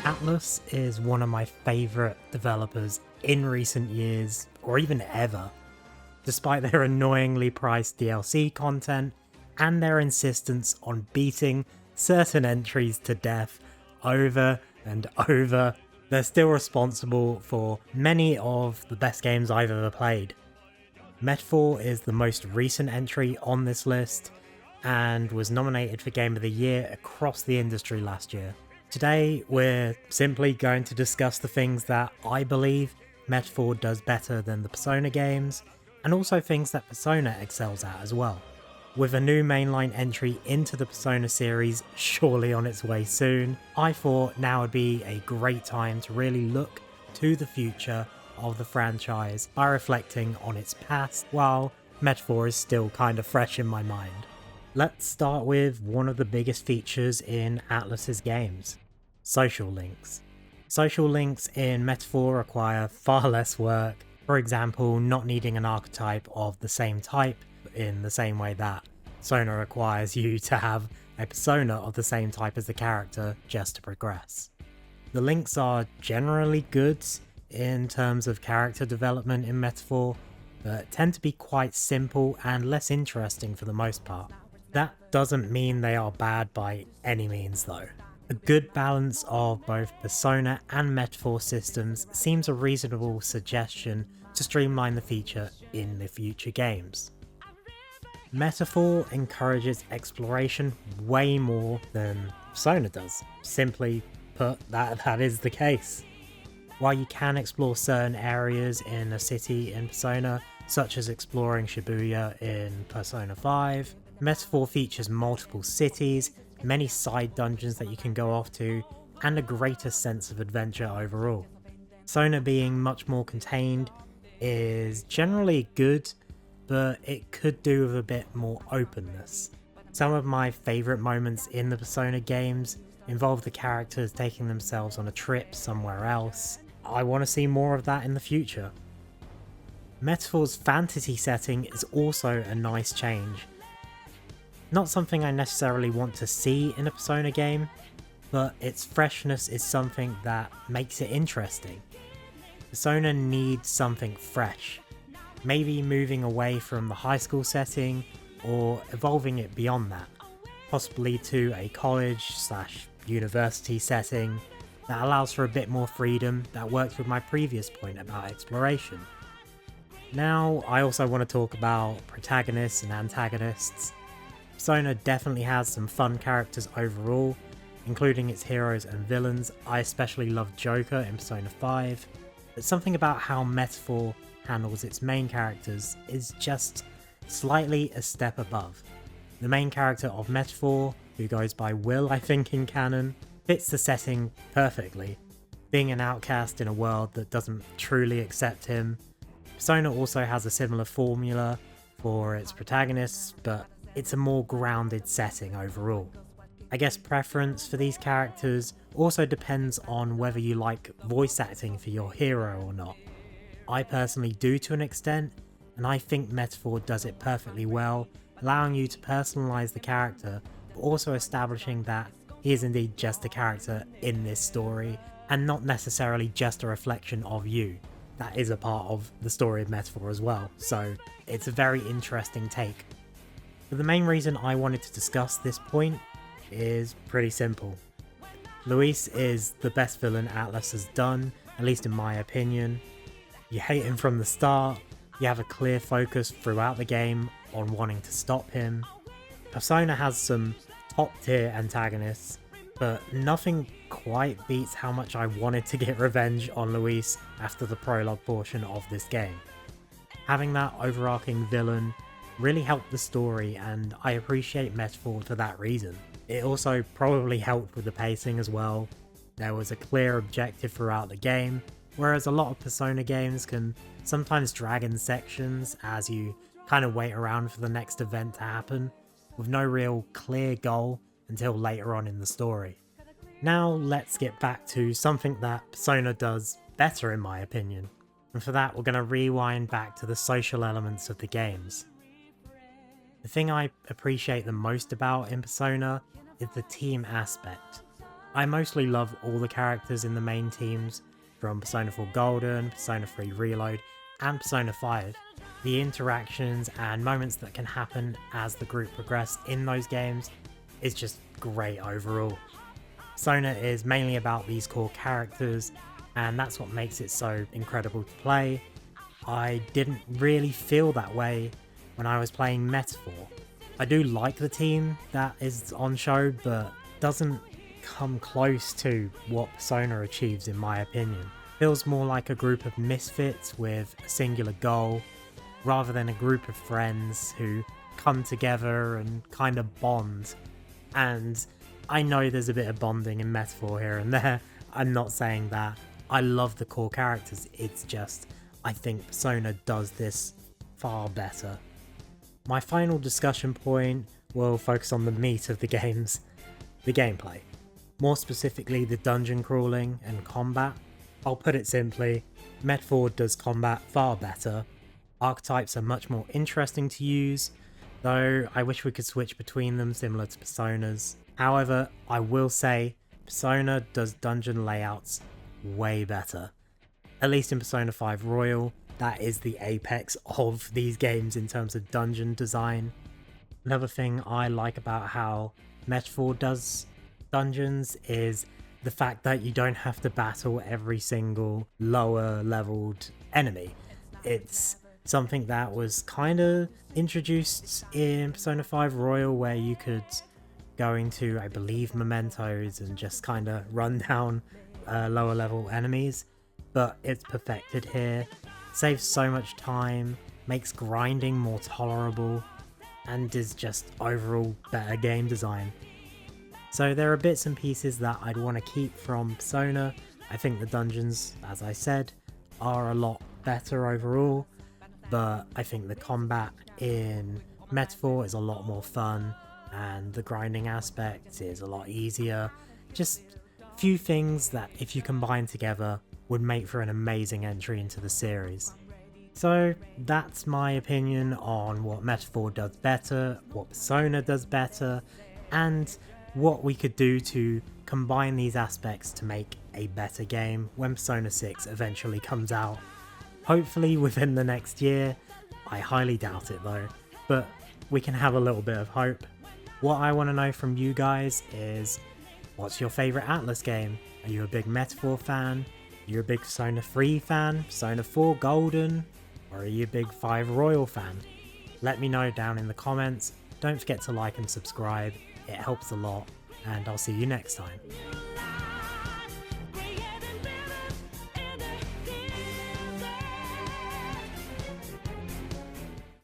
Atlus is one of my favourite developers in recent years, or even ever. Despite their annoyingly priced DLC content and their insistence on beating certain entries to death over and over, they're still responsible for many of the best games I've ever played. Metaphor is the most recent entry on this list and was nominated for Game of the Year across the industry last year. Today, we're simply going to discuss the things that I believe Metaphor does better than the Persona games, and also things that Persona excels at as well. With a new mainline entry into the Persona series surely on its way soon, I thought now would be a great time to really look to the future of the franchise by reflecting on its past, while Metaphor is still kind of fresh in my mind. Let's start with one of the biggest features in Atlus's games: social links. Social links in Metaphor require far less work, for example not needing an archetype of the same type in the same way that Persona requires you to have a persona of the same type as the character just to progress. The links are generally good in terms of character development in Metaphor, but tend to be quite simple and less interesting for the most part. That doesn't mean they are bad by any means though. A good balance of both Persona and Metaphor systems seems a reasonable suggestion to streamline the feature in the future games. Metaphor encourages exploration way more than Persona does. Simply put, that is the case. While you can explore certain areas in a city in Persona, such as exploring Shibuya in Persona 5, Metaphor features multiple cities, many side dungeons that you can go off to, and a greater sense of adventure overall. Persona being much more contained is generally good, but it could do with a bit more openness. Some of my favourite moments in the Persona games involve the characters taking themselves on a trip somewhere else. I want to see more of that in the future. Metaphor's fantasy setting is also a nice change. Not something I necessarily want to see in a Persona game, but its freshness is something that makes it interesting. Persona needs something fresh, maybe moving away from the high school setting or evolving it beyond that, possibly to a college/university setting that allows for a bit more freedom that works with my previous point about exploration. Now, I also want to talk about protagonists and antagonists. Persona definitely has some fun characters overall, including its heroes and villains. I especially love Joker in Persona 5, but something about how Metaphor handles its main characters is just slightly a step above. The main character of Metaphor, who goes by Will I think in canon, fits the setting perfectly, being an outcast in a world that doesn't truly accept him. Persona also has a similar formula for its protagonists, but it's a more grounded setting overall. I guess preference for these characters also depends on whether you like voice acting for your hero or not. I personally do to an extent, and I think Metaphor does it perfectly well, allowing you to personalise the character, but also establishing that he is indeed just a character in this story, and not necessarily just a reflection of you. That is a part of the story of Metaphor as well, so it's a very interesting take. But the main reason I wanted to discuss this point is pretty simple. Luis is the best villain Atlus has done, at least in my opinion. You hate him from the start, you have a clear focus throughout the game on wanting to stop him. Persona has some top tier antagonists, but nothing quite beats how much I wanted to get revenge on Luis after the prologue portion of this game. Having that overarching villain really helped the story, and I appreciate Metaphor for that reason. It also probably helped with the pacing as well. There was a clear objective throughout the game, whereas a lot of Persona games can sometimes drag in sections as you kind of wait around for the next event to happen, with no real clear goal until later on in the story. Now let's get back to something that Persona does better in my opinion, and for that we're going to rewind back to the social elements of the games. The thing I appreciate the most about in Persona is the team aspect. I mostly love all the characters in the main teams, from Persona 4 Golden, Persona 3 Reload, and Persona 5. The interactions and moments that can happen as the group progress in those games is just great overall. Persona is mainly about these core characters, and that's what makes it so incredible to play. I didn't really feel that way when I was playing Metaphor. I do like the team that is on show, but doesn't come close to what Persona achieves in my opinion. Feels more like a group of misfits with a singular goal, rather than a group of friends who come together and kind of bond. And I know there's a bit of bonding in Metaphor here and there, I'm not saying that. I love the core characters, it's just, I think Persona does this far better. My final discussion point will focus on the meat of the games, the gameplay. More specifically the dungeon crawling and combat. I'll put it simply, Metaphor does combat far better. Archetypes are much more interesting to use, though I wish we could switch between them similar to Persona's. However, I will say Persona does dungeon layouts way better. At least in Persona 5 Royal, that is the apex of these games in terms of dungeon design. Another thing I like about how Metaphor does dungeons is the fact that you don't have to battle every single lower leveled enemy. It's something that was kind of introduced in Persona 5 Royal, where you could go into, I believe, mementos and just kind of run down lower level enemies, but it's perfected here, saves so much time, makes grinding more tolerable, and is just overall better game design. So there are bits and pieces that I'd want to keep from Persona. I think the dungeons, as I said, are a lot better overall, but I think the combat in Metaphor is a lot more fun, and the grinding aspect is a lot easier. Just a few things that, if you combine together, would make for an amazing entry into the series. So that's my opinion on what Metaphor does better, what Persona does better, and what we could do to combine these aspects to make a better game when Persona 6 eventually comes out. Hopefully within the next year. I highly doubt it though, but we can have a little bit of hope. What I want to know from you guys is, what's your favourite Atlus game? Are you a big Metaphor fan? Are you a big Persona 3 fan? Persona 4 Golden? Or are you a big 5 Royal fan? Let me know down in the comments. Don't forget to like and subscribe, it helps a lot, and I'll see you next time.